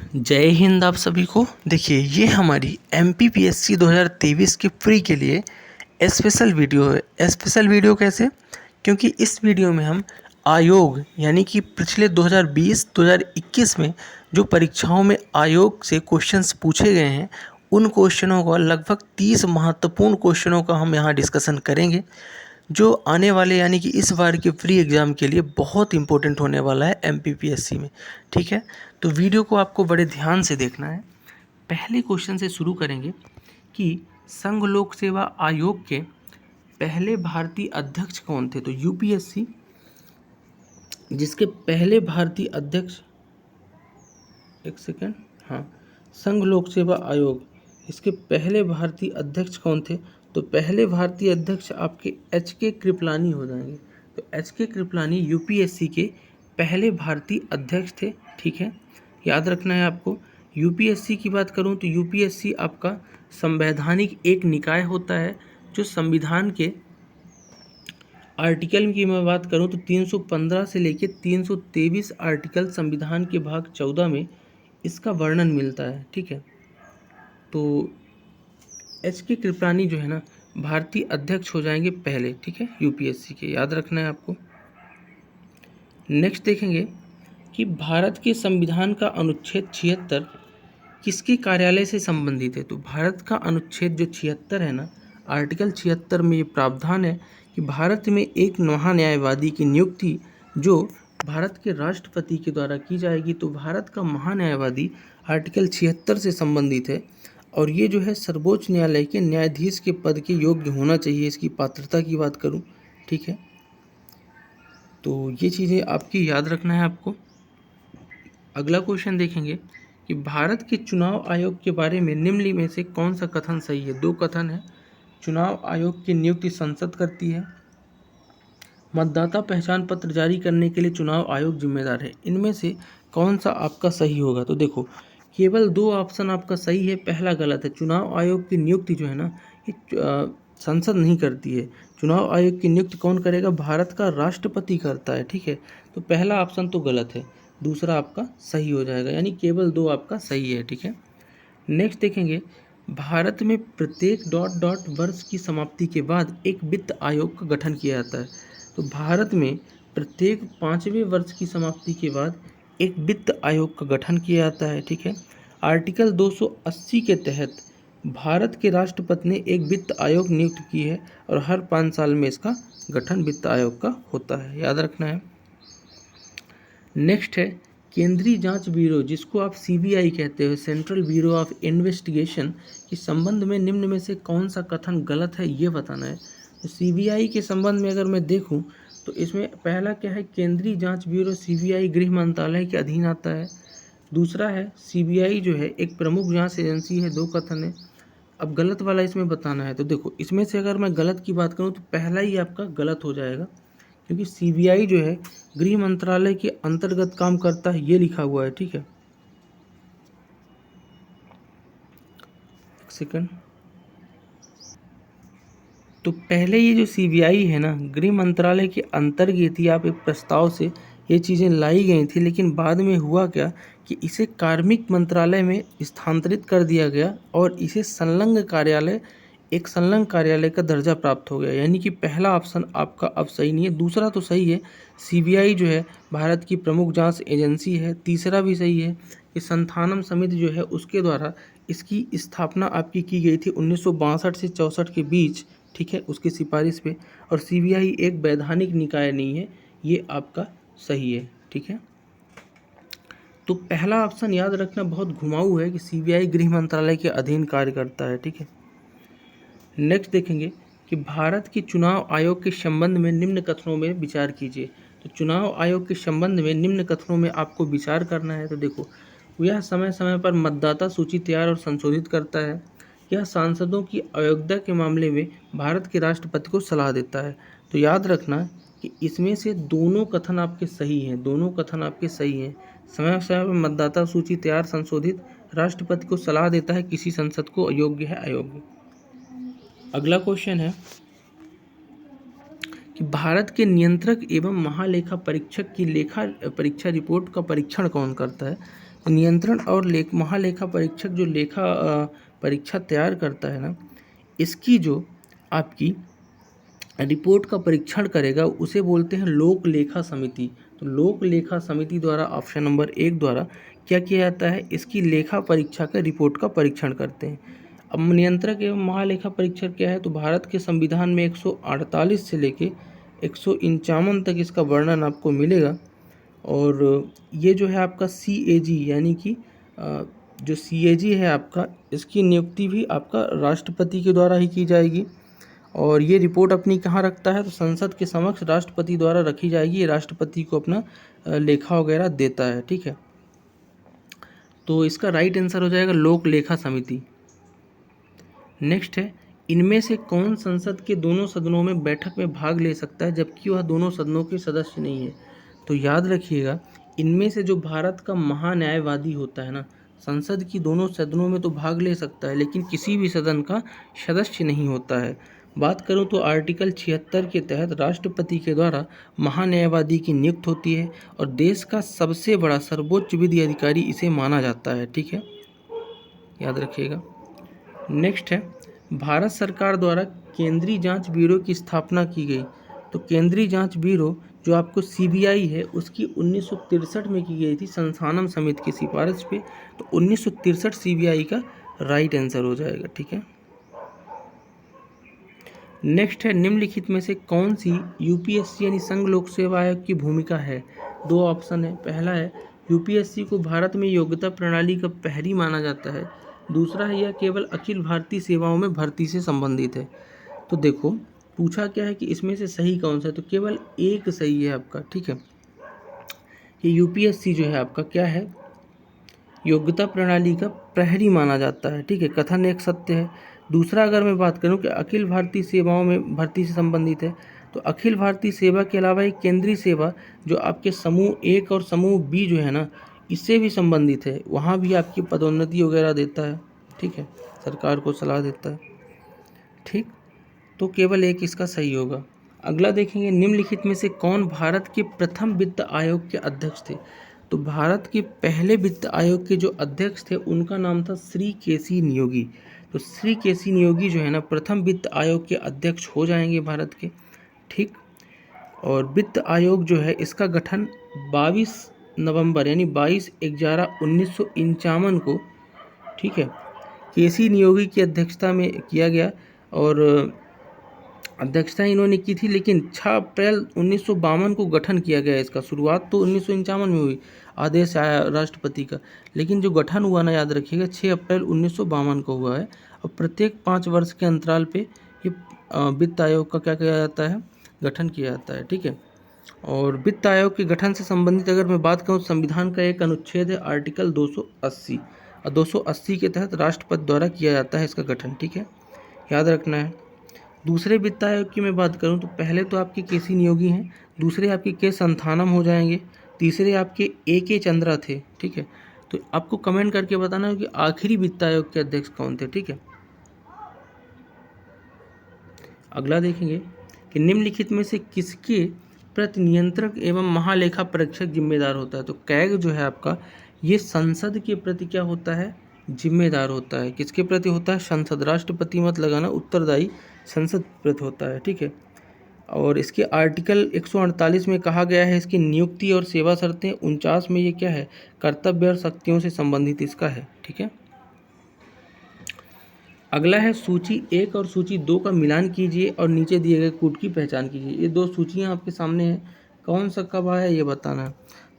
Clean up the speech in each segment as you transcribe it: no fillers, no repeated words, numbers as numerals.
जय हिंद आप सभी को। देखिए ये हमारी MPPSC 2023 के फ्री के लिए स्पेशल वीडियो है। स्पेशल वीडियो कैसे? क्योंकि इस वीडियो में हम आयोग यानी कि पिछले 2020-2021 में जो परीक्षाओं में आयोग से क्वेश्चंस पूछे गए हैं उन क्वेश्चनों का लगभग 30 महत्वपूर्ण क्वेश्चनों का हम यहाँ डिस्कशन करेंगे, जो आने वाले यानी कि इस बार के फ्री एग्ज़ाम के लिए बहुत इंपॉर्टेंट होने वाला है MPPSC में। ठीक है, तो वीडियो को आपको बड़े ध्यान से देखना है। पहले क्वेश्चन से शुरू करेंगे कि संघ लोक सेवा आयोग के पहले भारतीय अध्यक्ष कौन थे। तो UPSC जिसके पहले भारतीय अध्यक्ष, एक सेकेंड, हाँ, संघ लोक सेवा आयोग इसके पहले भारतीय अध्यक्ष कौन थे। तो पहले भारतीय अध्यक्ष आपके HK कृपलानी हो जाएंगे। तो HK कृपलानी UPSC के पहले भारतीय अध्यक्ष थे। ठीक है, याद रखना है आपको। UPSC की बात करूं तो UPSC आपका संवैधानिक एक निकाय होता है जो संविधान के आर्टिकल की मैं बात करूं तो 315 से लेकर 323 आर्टिकल संविधान के भाग 14 में इसका वर्णन मिलता है। ठीक है, तो HK कृपलानी जो है ना भारतीय अध्यक्ष हो जाएंगे पहले। ठीक है, UPSC के, याद रखना है आपको। नेक्स्ट देखेंगे कि भारत के संविधान का अनुच्छेद 76 किसके कार्यालय से संबंधित है। तो भारत का अनुच्छेद जो 76 है ना, आर्टिकल 76 में ये प्रावधान है कि भारत में एक महान्यायवादी की नियुक्ति जो भारत के राष्ट्रपति के द्वारा की जाएगी। तो भारत का महान्यायवादी आर्टिकल 76 से संबंधित है और ये जो है सर्वोच्च न्यायालय के न्यायाधीश के पद के योग्य होना चाहिए। इसकी पात्रता की बात करूँ, ठीक है, तो ये चीज़ें आपकी याद रखना है आपको। अगला क्वेश्चन देखेंगे कि भारत के चुनाव आयोग के बारे में निम्न में से कौन सा कथन सही है। दो कथन है। चुनाव आयोग की नियुक्ति संसद करती है, मतदाता पहचान पत्र जारी करने के लिए चुनाव आयोग जिम्मेदार है। इनमें से कौन सा आपका सही होगा। तो देखो केवल दो ऑप्शन आपका सही है, पहला गलत है। चुनाव आयोग की नियुक्ति जो है ना ये संसद नहीं करती है। चुनाव आयोग की नियुक्ति कौन करेगा, भारत का राष्ट्रपति करता है। ठीक है, तो पहला ऑप्शन तो गलत है, दूसरा आपका सही हो जाएगा, यानी केवल दो आपका सही है। ठीक है, नेक्स्ट देखेंगे भारत में प्रत्येक ... वर्ष की समाप्ति के बाद एक वित्त आयोग का गठन किया जाता है। तो भारत में प्रत्येक 5वें वर्ष की समाप्ति के बाद एक वित्त आयोग का गठन किया जाता है। ठीक है, आर्टिकल 280 के तहत भारत के राष्ट्रपति ने एक वित्त आयोग नियुक्त की है और हर 5 साल में इसका गठन वित्त आयोग का होता है, याद रखना है। नेक्स्ट है केंद्रीय जांच ब्यूरो, जिसको आप CBI कहते हो, सेंट्रल ब्यूरो ऑफ इन्वेस्टिगेशन, के संबंध में निम्न में से कौन सा कथन गलत है ये बताना है। तो CBI के संबंध में अगर मैं देखूं तो इसमें पहला क्या है, केंद्रीय जांच ब्यूरो CBI गृह मंत्रालय के अधीन आता है। दूसरा है CBI जो है एक प्रमुख जांच एजेंसी है। दो कथन है। अब गलत वाला इसमें बताना है। तो देखो इसमें से अगर मैं गलत की बात करूं तो पहला ही आपका गलत हो जाएगा, क्योंकि CBI जो है गृह मंत्रालय के अंतर्गत काम करता है, ये लिखा हुआ है। ठीक है, एक सेकंड। तो पहले ये जो CBI है ना गृह मंत्रालय के अंतर्गत ही आप एक प्रस्ताव से ये चीज़ें लाई गई थी, लेकिन बाद में हुआ क्या कि इसे कार्मिक मंत्रालय में स्थानांतरित कर दिया गया और इसे एक संलग्न कार्यालय का दर्जा प्राप्त हो गया। यानी कि पहला ऑप्शन आपका अब सही नहीं है, दूसरा तो सही है। CBI जो है भारत की प्रमुख जांच एजेंसी है। तीसरा भी सही है कि संथानम समिति जो है उसके द्वारा इसकी स्थापना आपकी की गई थी 1962 से 64 के बीच। ठीक है, उसकी सिफारिश पे। और CBI एक वैधानिक निकाय नहीं है, ये आपका सही है। ठीक है, तो पहला ऑप्शन याद रखना बहुत घुमाऊ है कि CBI गृह मंत्रालय के अधीन कार्य करता है। ठीक है, नेक्स्ट देखेंगे कि भारत के चुनाव आयोग के संबंध में निम्न कथनों में विचार कीजिए। तो चुनाव आयोग के संबंध में निम्न कथनों में आपको विचार करना है। तो देखो यह समय समय पर मतदाता सूची तैयार और संशोधित करता है। यह सांसदों की अयोग्यता के मामले में भारत के राष्ट्रपति को सलाह देता है। तो याद रखना कि इसमें से दोनों कथन आपके सही हैं, दोनों कथन आपके सही हैं। समय समय पर मतदाता सूची तैयार संशोधित, राष्ट्रपति को सलाह देता है, किसी संसद को अयोग्य है अयोग्य। अगला क्वेश्चन है कि भारत के नियंत्रक एवं महालेखा परीक्षक की लेखा परीक्षा रिपोर्ट का परीक्षण कौन करता है। नियंत्रण और महालेखा परीक्षक जो परीक्षा तैयार करता है ना, इसकी जो आपकी रिपोर्ट का परीक्षण करेगा उसे बोलते हैं लोक लेखा समिति। तो लोक लेखा समिति द्वारा ऑप्शन नंबर 1 द्वारा क्या किया जाता है, इसकी लेखा परीक्षा का रिपोर्ट का परीक्षण करते हैं। अब नियंत्रक एवं महालेखा परीक्षक क्या है, तो भारत के संविधान में 148 से लेके 151 तक इसका वर्णन आपको मिलेगा। और ये जो है आपका CAG यानी कि जो CAG है आपका, इसकी नियुक्ति भी आपका राष्ट्रपति के द्वारा ही की जाएगी। और ये रिपोर्ट अपनी कहाँ रखता है, तो संसद के समक्ष राष्ट्रपति द्वारा रखी जाएगी। ये राष्ट्रपति को अपना लेखा वगैरह देता है, ठीक है। तो इसका राइट आंसर हो जाएगा लोक लेखा समिति। नेक्स्ट है, इनमें से कौन संसद के दोनों सदनों में बैठक में भाग ले सकता है जबकि वह दोनों सदनों के सदस्य नहीं है। तो याद रखिएगा, इनमें से जो भारत का महान्यायवादी होता है ना, संसद की दोनों सदनों में तो भाग ले सकता है लेकिन किसी भी सदन का सदस्य नहीं होता है। बात करूं तो आर्टिकल 76 के तहत राष्ट्रपति के द्वारा महान्यायवादी की नियुक्त होती है और देश का सबसे बड़ा सर्वोच्च विधि अधिकारी इसे माना जाता है, ठीक है, याद रखिएगा। नेक्स्ट है, भारत सरकार द्वारा केंद्रीय जांच ब्यूरो की स्थापना की गई। तो केंद्रीय जांच ब्यूरो जो आपको CBI है, उसकी 1963 में की गई थी संस्थानम समिति की सिफारिश पे। तो 1963 CBI का राइट आंसर हो जाएगा, ठीक है। नेक्स्ट है, निम्नलिखित में से कौन सी UPSC यानी संघ लोक सेवा आयोग की भूमिका है। 2 ऑप्शन है। पहला है, UPSC को भारत में योग्यता प्रणाली का प्रहरी माना जाता है। दूसरा है, यह केवल अखिल भारतीय सेवाओं में भर्ती से संबंधित है। तो देखो पूछा क्या है कि इसमें से सही कौन सा है, तो केवल एक सही है आपका, ठीक है। ये UPSC जो है आपका क्या है, योग्यता प्रणाली का प्रहरी माना जाता है, ठीक है, कथन एक सत्य है। दूसरा अगर मैं बात करूं कि अखिल भारतीय सेवाओं में भर्ती से संबंधित है, तो अखिल भारतीय सेवा के अलावा एक केंद्रीय सेवा जो आपके समूह 1 और समूह B जो है ना, इससे भी संबंधित है, वहाँ भी आपकी पदोन्नति वगैरह देता है, ठीक है, सरकार को सलाह देता है, ठीक। तो केवल एक इसका सही होगा। अगला देखेंगे, निम्नलिखित में से कौन भारत के प्रथम वित्त आयोग के अध्यक्ष थे। तो भारत के पहले वित्त आयोग के जो अध्यक्ष थे उनका नाम था श्री KC नियोगी। तो श्री KC नियोगी जो है ना, प्रथम वित्त आयोग के अध्यक्ष हो जाएंगे भारत के, ठीक। और वित्त आयोग जो है इसका गठन 22 नवंबर यानी 22/11/1951 को, ठीक है, KC नियोगी की अध्यक्षता में किया गया। और अध्यक्षता इन्होंने की थी, लेकिन 6 अप्रैल 1952 को गठन किया गया इसका। शुरुआत तो 1951 में हुई, आदेश आया राष्ट्रपति का, लेकिन जो गठन हुआ ना, याद रखिएगा 6 अप्रैल 1952 को हुआ है। और प्रत्येक 5 वर्ष के अंतराल पे ये वित्त आयोग का क्या किया जाता है, गठन किया जाता है, ठीक है। और वित्त आयोग के गठन से संबंधित अगर मैं बात करूँ, संविधान का एक अनुच्छेद है आर्टिकल 280, और 280 के तहत राष्ट्रपति द्वारा किया जाता है इसका गठन, ठीक है, याद रखना है। दूसरे वित्त आयोग की मैं बात करूं तो पहले तो आपके KC नियोगी हैं, दूसरे आपके K संथानम हो जाएंगे, तीसरे आपके AK चंद्रा थे, ठीक है। तो आपको कमेंट करके बताना है कि आखिरी वित्त आयोग के अध्यक्ष कौन थे, ठीक है। अगला देखेंगे कि निम्नलिखित में से किसके प्रति नियंत्रक एवं महालेखा परीक्षक जिम्मेदार होता है। तो कैग जो है आपका, ये संसद के प्रति क्या होता है, जिम्मेदार होता है। किसके प्रति होता है, संसद, राष्ट्रपति मत लगाना, उत्तरदायी संसद प्रति होता है, ठीक है। और इसके आर्टिकल 148 में कहा गया है इसकी नियुक्ति और सेवा शर्तें, 49 में ये क्या है, कर्तव्य और शक्तियों से संबंधित इसका है, ठीक है। अगला है, सूची 1 और सूची 2 का मिलान कीजिए और नीचे दिए गए कूट की पहचान कीजिए। ये 2 सूचियाँ आपके सामने हैं, कौन सा कब आया ये बताना है।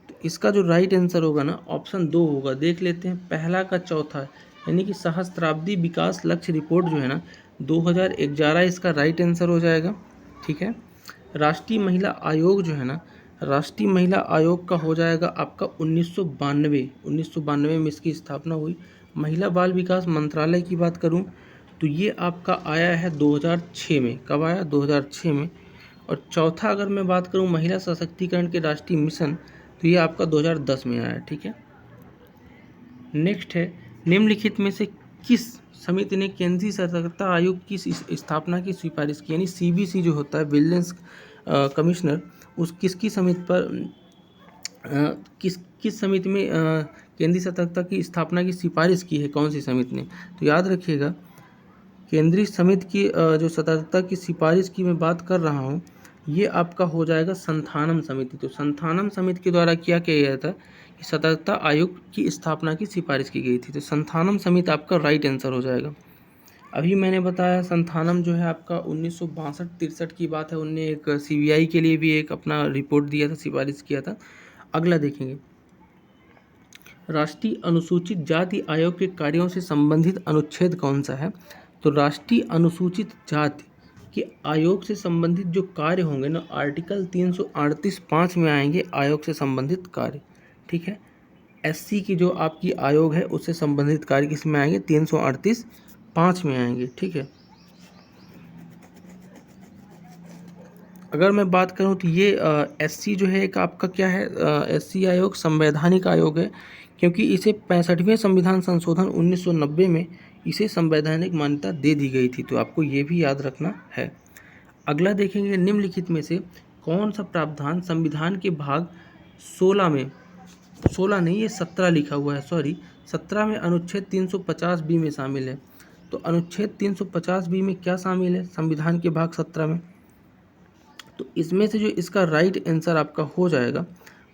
तो इसका जो राइट आंसर होगा ना, ऑप्शन 2 होगा। देख लेते हैं, पहला का चौथा, यानी कि सहस्त्राब्दी विकास लक्ष्य रिपोर्ट जो है ना, 2011 इसका राइट आंसर हो जाएगा, ठीक है। राष्ट्रीय महिला आयोग जो है ना, राष्ट्रीय महिला आयोग का हो जाएगा आपका 1992 में इसकी स्थापना हुई। महिला बाल विकास मंत्रालय की बात करूं तो ये आपका आया है 2006 में। कब आया, 2006 में। और चौथा अगर मैं बात करूं महिला सशक्तिकरण के राष्ट्रीय मिशन, तो ये आपका 2010 में आया, ठीक है। नेक्स्ट है, निम्नलिखित में से किस समिति ने केंद्रीय सतर्कता आयोग की स्थापना की सिफारिश की। यानी CBC जो होता है, विजिलेंस कमिश्नर, उस किसकी समिति पर किस किस समिति में केंद्रीय सतर्कता की स्थापना की सिफारिश की है, कौन सी समिति ने? तो याद रखिएगा, केंद्रीय समिति की जो सतर्कता की सिफारिश की मैं बात कर रहा हूँ, ये आपका हो जाएगा संथानम समिति। तो संथानम समिति के द्वारा क्या किया गया था कि सतर्कता आयोग की स्थापना की सिफारिश की गई थी। तो संथानम समिति आपका राइट आंसर हो जाएगा। अभी मैंने बताया संथानम जो है आपका 1962-63 की बात है, उनने एक सीबीआई के लिए भी एक अपना रिपोर्ट दिया था, सिफारिश किया था। अगला देखेंगे, राष्ट्रीय अनुसूचित जाति आयोग के कार्यों से संबंधित अनुच्छेद कौन सा है? तो राष्ट्रीय अनुसूचित जाति के आयोग से संबंधित जो कार्य होंगे ना, आर्टिकल 338(5) में आएंगे आयोग से संबंधित कार्य। ठीक है, एससी की जो आपकी आयोग है उससे संबंधित कार्य किस में आएंगे? 338(5) में आएंगे। ठीक है, अगर मैं बात करूं तो ये एससी जो है एक आपका क्या है, एससी आयोग संवैधानिक आयोग है, क्योंकि इसे 65वें संविधान संशोधन 1990 में इसे संवैधानिक मान्यता दे दी गई थी। तो आपको ये भी याद रखना है। अगला देखेंगे, निम्नलिखित में से कौन सा प्रावधान संविधान के भाग 16 में, 16 नहीं ये 17 लिखा हुआ है, सॉरी 17 में अनुच्छेद 350 बी में शामिल है? तो अनुच्छेद 350 बी में क्या शामिल है संविधान के भाग 17 में? तो इसमें से जो इसका राइट आंसर आपका हो जाएगा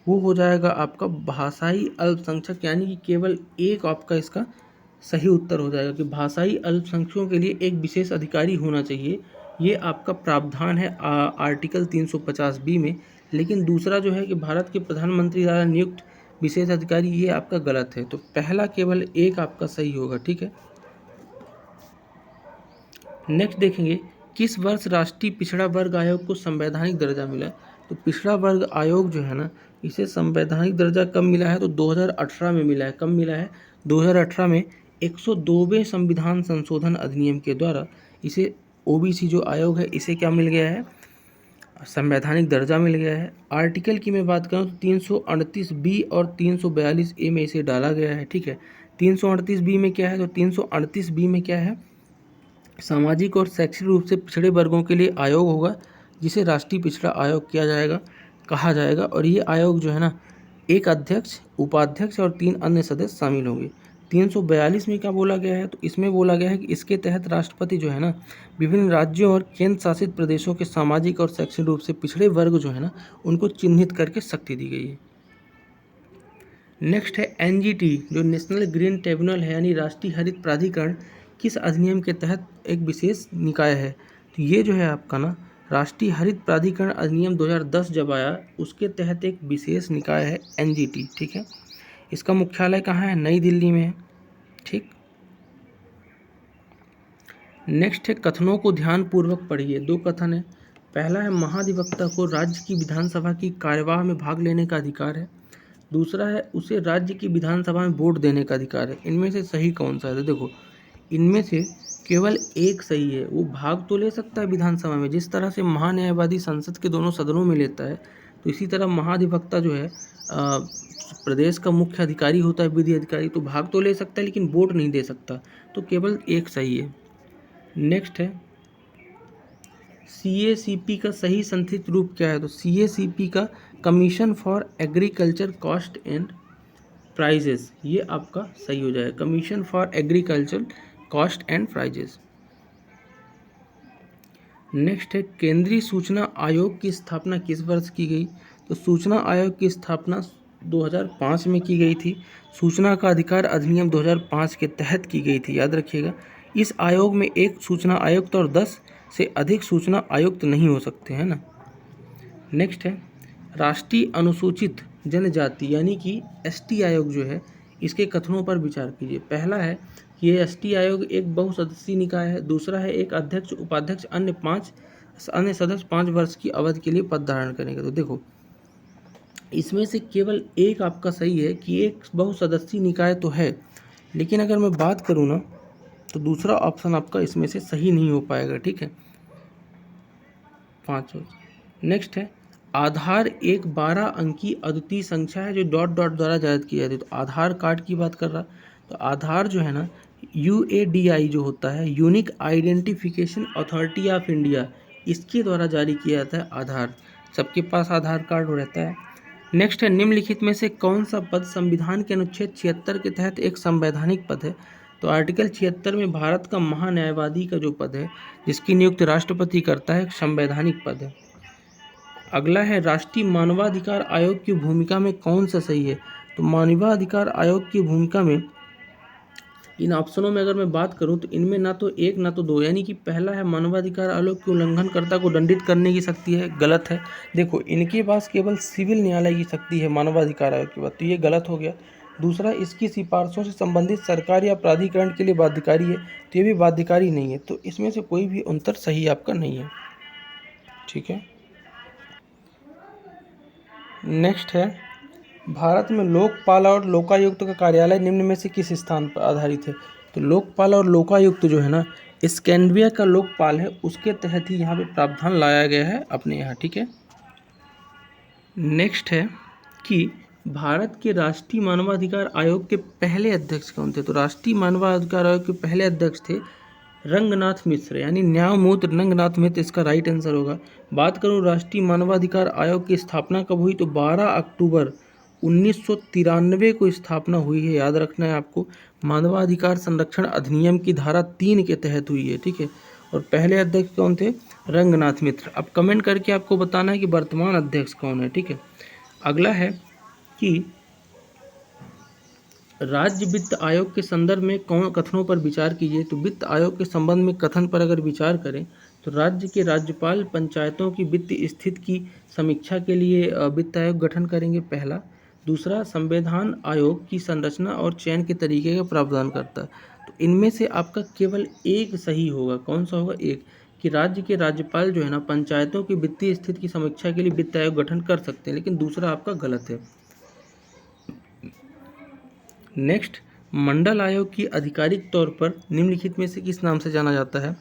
वो हो जाएगा आपका भाषाई अल्पसंख्यक, यानी कि केवल एक आपका इसका सही उत्तर हो जाएगा कि भाषाई अल्पसंख्यकों के लिए एक विशेष अधिकारी होना चाहिए। ये आपका प्रावधान है आर्टिकल 350 बी में। लेकिन दूसरा जो है कि भारत के प्रधानमंत्री द्वारा नियुक्त विशेष अधिकारी, ये आपका गलत है। तो पहला केवल एक आपका सही होगा। ठीक है, नेक्स्ट देखेंगे, किस वर्ष राष्ट्रीय पिछड़ा वर्ग आयोग को संवैधानिक दर्जा मिला? तो पिछड़ा वर्ग आयोग जो है ना, इसे संवैधानिक दर्जा कब मिला है? तो 2018 में मिला है। कब मिला है? 2018 में 102वें संविधान संशोधन अधिनियम के द्वारा इसे ओबीसी जो आयोग है इसे क्या मिल गया है? संवैधानिक दर्जा मिल गया है। आर्टिकल की मैं बात करूँ तो 338 बी और 342 ए में इसे डाला गया है। ठीक है, 338 बी में क्या है? तो 338 बी में क्या है? सामाजिक और शैक्षिक रूप से पिछड़े वर्गों के लिए आयोग होगा, जिसे राष्ट्रीय पिछड़ा आयोग किया जाएगा, कहा जाएगा। और ये आयोग जो है ना, एक अध्यक्ष, उपाध्यक्ष और 3 अन्य सदस्य शामिल होंगे। 342 में क्या बोला गया है? तो इसमें बोला गया है कि इसके तहत राष्ट्रपति जो है ना, विभिन्न राज्यों और केंद्र शासित प्रदेशों के सामाजिक और शैक्षिक रूप से पिछड़े वर्ग जो है ना, उनको चिन्हित करके शक्ति दी गई है। नेक्स्ट है एनजीटी, जो नेशनल ग्रीन ट्रिब्यूनल है, यानी राष्ट्रीय हरित प्राधिकरण, किस अधिनियम के तहत एक विशेष निकाय है? तो ये जो है आपका ना, राष्ट्रीय हरित प्राधिकरण अधिनियम 2010 जब आया, उसके तहत एक विशेष निकाय है एनजीटी। ठीक है, इसका मुख्यालय कहाँ है? नई दिल्ली में है। ठीक, नेक्स्ट है कथनों को ध्यानपूर्वक पढ़िए। 2 कथन है। पहला है, महाधिवक्ता को राज्य की विधानसभा की कार्यवाह में भाग लेने का अधिकार है। दूसरा है, उसे राज्य की विधानसभा में वोट देने का अधिकार है। इनमें से सही कौन सा है? तो देखो, इनमें से केवल एक सही है। वो भाग तो ले सकता है विधानसभा में, जिस तरह से महान्यायवादी संसद के दोनों सदनों में लेता है, तो इसी तरह महाधिवक्ता जो है प्रदेश का मुख्य अधिकारी होता है, विधि अधिकारी, तो भाग तो ले सकता है लेकिन वोट नहीं दे सकता। तो केवल एक सही है। नेक्स्ट है, सीएसीपी का सही संक्षिप्त रूप क्या है? तो सीएसीपी का commission for agriculture cost and prices, ये आपका सही हो जाएगा, commission for agriculture cost and prices. Next है, केंद्रीय सूचना आयोग की स्थापना किस वर्ष की गई? तो सूचना आयोग की स्थापना 2005 में की गई थी। सूचना का अधिकार अधिनियम 2005 के तहत की गई थी, याद रखिएगा। इस आयोग में एक सूचना आयुक्त और 10 से अधिक सूचना आयुक्त नहीं हो सकते, है ना। नेक्स्ट है, राष्ट्रीय अनुसूचित जनजाति यानी कि एसटी आयोग जो है, इसके कथनों पर विचार कीजिए। पहला है कि ये एसटी आयोग एक बहुसदस्यीय निकाय है। दूसरा है, एक अध्यक्ष, उपाध्यक्ष, अन्य सदस्य 5 वर्ष की अवधि के लिए पद धारण करेंगे। तो देखो, इसमें से केवल एक आपका सही है कि एक बहुसदस्यीय निकाय तो है, लेकिन अगर मैं बात करूँ ना, तो दूसरा ऑप्शन आपका इसमें से सही नहीं हो पाएगा। ठीक है, 5। नेक्स्ट है, आधार एक 12 अंकी अद्वितीय संख्या है जो डॉट डॉट द्वारा जारी की जाती है। तो आधार कार्ड की बात कर रहा, तो आधार जो है ना, UADI जो होता है, unique identification authority of India, इसके द्वारा जारी किया जाता है आधार। सबके पास आधार कार्ड रहता है। नेक्स्ट है, निम्नलिखित में से कौन सा पद संविधान के अनुच्छेद 76 के तहत एक संवैधानिक पद है? तो आर्टिकल 76 में भारत का महान्यायवादी का जो पद है, जिसकी नियुक्ति राष्ट्रपति करता है, एक संवैधानिक पद है। अगला है, राष्ट्रीय मानवाधिकार आयोग की भूमिका में कौन सा सही है? तो मानवाधिकार आयोग की भूमिका में इन ऑप्शनों में अगर मैं बात करूं तो इनमें ना तो एक ना तो दो, यानी कि पहला है, मानवाधिकार आयोग के उल्लंघनकर्ता को दंडित करने की शक्ति है, गलत है। देखो, इनके पास केवल सिविल न्यायालय की शक्ति है मानवाधिकार आयोग के बाद, तो ये गलत हो गया। दूसरा, इसकी सिफारिशों से संबंधित सरकार या प्राधिकरण के लिए बाध्यकारी है, तो ये भी बाध्यकारी नहीं है। तो इसमें से कोई भी उत्तर सही आपका नहीं है। ठीक है। नेक्स्ट है, भारत में लोकपाल और लोकायुक्त का कार्यालय निम्न में से किस स्थान पर आधारित है? तो लोकपाल और लोकायुक्त जो है ना, स्कैंडिनेविया का लोकपाल है, उसके तहत ही यहाँ पे प्रावधान लाया गया है अपने यहाँ। ठीक है। नेक्स्ट है कि भारत के राष्ट्रीय मानवाधिकार आयोग के पहले अध्यक्ष कौन थे? तो राष्ट्रीय मानवाधिकार आयोग के पहले अध्यक्ष थे रंगनाथ मिश्र, यानी न्यायमूर्ति रंगनाथ मिश्र इसका राइट आंसर होगा। बात करूं राष्ट्रीय मानवाधिकार आयोग की स्थापना कब हुई? तो 12 अक्टूबर 1993 को स्थापना हुई है, याद रखना है आपको। मानवाधिकार संरक्षण अधिनियम की धारा 3 के तहत हुई है। ठीक है। और पहले अध्यक्ष कौन थे? रंगनाथ मिश्र। अब कमेंट करके आपको बताना है कि वर्तमान अध्यक्ष कौन है। ठीक है। अगला है कि राज्य वित्त आयोग के संदर्भ में कौन कथनों पर विचार कीजिए? तो वित्त आयोग के संबंध में कथन पर अगर विचार करें तो राज्य के राज्यपाल पंचायतों की वित्तीय स्थिति की समीक्षा के लिए वित्त आयोग गठन करेंगे, पहला। दूसरा, संविधान आयोग की संरचना और चयन के तरीके का प्रावधान करता है। तो इनमें से आपका केवल एक सही होगा। कौन सा होगा? एक, कि राज्य के राज्यपाल जो है ना पंचायतों की वित्तीय स्थिति की समीक्षा के लिए वित्त आयोग गठन कर सकते हैं, लेकिन दूसरा आपका गलत है। नेक्स्ट, मंडल आयोग की आधिकारिक तौर पर निम्नलिखित में से किस नाम से जाना जाता है?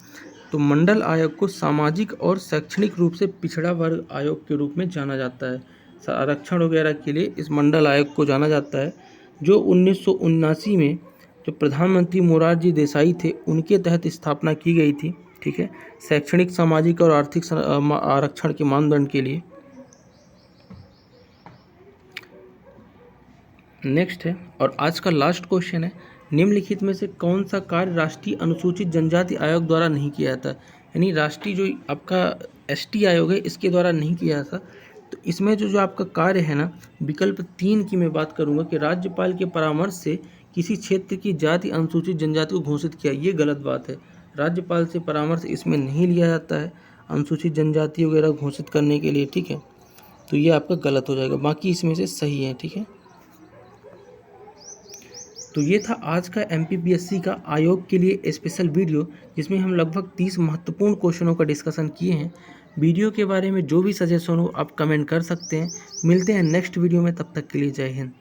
तो मंडल आयोग को सामाजिक और शैक्षणिक रूप से पिछड़ा वर्ग आयोग के रूप में जाना जाता है। आरक्षण वगैरह के लिए इस मंडल आयोग को जाना जाता है, जो 1979 में जो प्रधानमंत्री मोरारजी देसाई थे उनके तहत स्थापना की गई थी। ठीक है। शैक्षणिक, सामाजिक और आर्थिक आरक्षण के मानदंड के लिए। नेक्स्ट है, और आज का लास्ट क्वेश्चन है, निम्नलिखित में से कौन सा कार्य राष्ट्रीय अनुसूचित जनजाति आयोग द्वारा नहीं किया जाता? यानी राष्ट्रीय जो आपका एसटी आयोग है इसके द्वारा नहीं किया जाता। तो इसमें जो आपका कार्य है ना, विकल्प 3 की मैं बात करूंगा कि राज्यपाल के परामर्श से किसी क्षेत्र की जाति अनुसूचित जनजाति को घोषित किया। ये गलत बात है। राज्यपाल से परामर्श इसमें नहीं लिया जाता है अनुसूचित जनजाति वगैरह घोषित करने के लिए। ठीक है। तो ये आपका गलत हो जाएगा, बाकी इसमें से सही है। ठीक है। तो ये था आज का एमपीपीएससी का आयोग के लिए स्पेशल वीडियो, जिसमें हम लगभग 30 महत्वपूर्ण क्वेश्चनों का डिस्कशन किए हैं। वीडियो के बारे में जो भी सजेशन हो आप कमेंट कर सकते हैं। मिलते हैं नेक्स्ट वीडियो में, तब तक के लिए जय हिंद।